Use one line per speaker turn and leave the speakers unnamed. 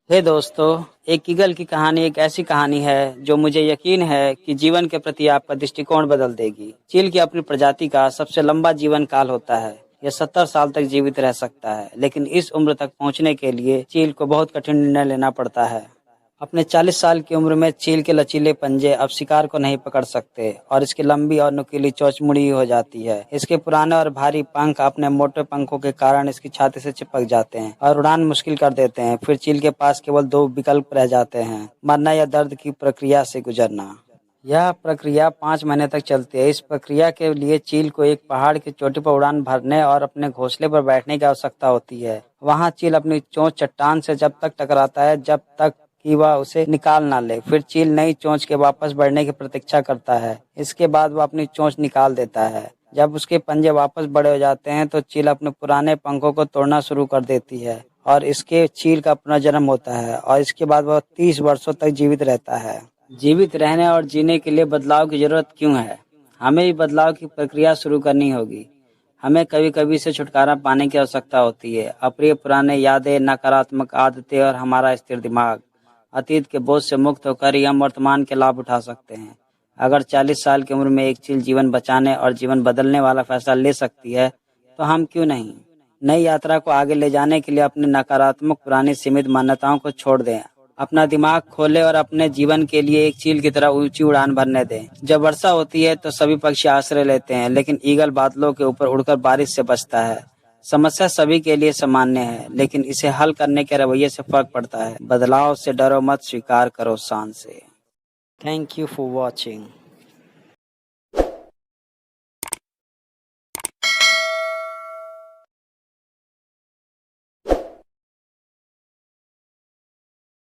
हे दोस्तों, एक ईगल की कहानी एक ऐसी कहानी है जो मुझे यकीन है कि जीवन के प्रति आपका दृष्टिकोण बदल देगी। चील की अपनी प्रजाति का सबसे लंबा जीवन काल होता है। यह 70 साल तक जीवित रह सकता है, लेकिन इस उम्र तक पहुंचने के लिए चील को बहुत कठिन निर्णय लेना पड़ता है। अपने 40 साल की उम्र में चील के लचीले पंजे अब शिकार को नहीं पकड़ सकते और इसकी लंबी और नुकीली चोंच मुड़ी हो जाती है। इसके पुराने और भारी पंख अपने मोटे पंखों के कारण इसकी छाती से चिपक जाते हैं और उड़ान मुश्किल कर देते हैं। फिर चील के पास केवल दो विकल्प रह जाते हैं: मरना या दर्द की प्रक्रिया से गुजरना। यह प्रक्रिया 5 महीने तक चलती है। इस प्रक्रिया के लिए चील को एक पहाड़ की चोटी पर उड़ान भरने और अपने घोंसले पर बैठने की आवश्यकता होती है। वहाँ चील अपनी चोंच चट्टान से जब तक टकराता है जब तक कि वह उसे निकाल ना ले। फिर चील नई चोंच के वापस बढ़ने की प्रतीक्षा करता है। इसके बाद वह अपनी चोंच निकाल देता है। जब उसके पंजे वापस बड़े हो जाते हैं तो चील अपने पुराने पंखों को तोड़ना शुरू कर देती है और इसके चील का पुनर्जन्म होता है और इसके बाद वह 30 वर्षों तक जीवित रहता है। जीवित रहने और जीने के लिए बदलाव की जरूरत क्यों है? हमें भी बदलाव की प्रक्रिया शुरू करनी होगी। हमें कभी कभी से छुटकारा पाने की आवश्यकता होती है। अप्रिय पुराने यादें, नकारात्मक आदतें और हमारा स्थिर दिमाग। अतीत के बोझ से मुक्त होकर ही हम वर्तमान के लाभ उठा सकते हैं। अगर 40 साल की उम्र में एक चील जीवन बचाने और जीवन बदलने वाला फैसला ले सकती है तो हम क्यों नहीं? नई यात्रा को आगे ले जाने के लिए अपने नकारात्मक पुरानी सीमित मान्यताओं को छोड़ दें, अपना दिमाग खोलें और अपने जीवन के लिए एक चील की तरह ऊंची उड़ान भरने दें। जब वर्षा होती है तो सभी पक्षी आश्रय लेते हैं, लेकिन ईगल बादलों के ऊपर उड़कर बारिश से बचता है। समस्या सभी के लिए सामान्य है, लेकिन इसे हल करने के रवैये से फर्क पड़ता है। बदलाव से डरो मत, स्वीकार करो शान से। Thank you for watching.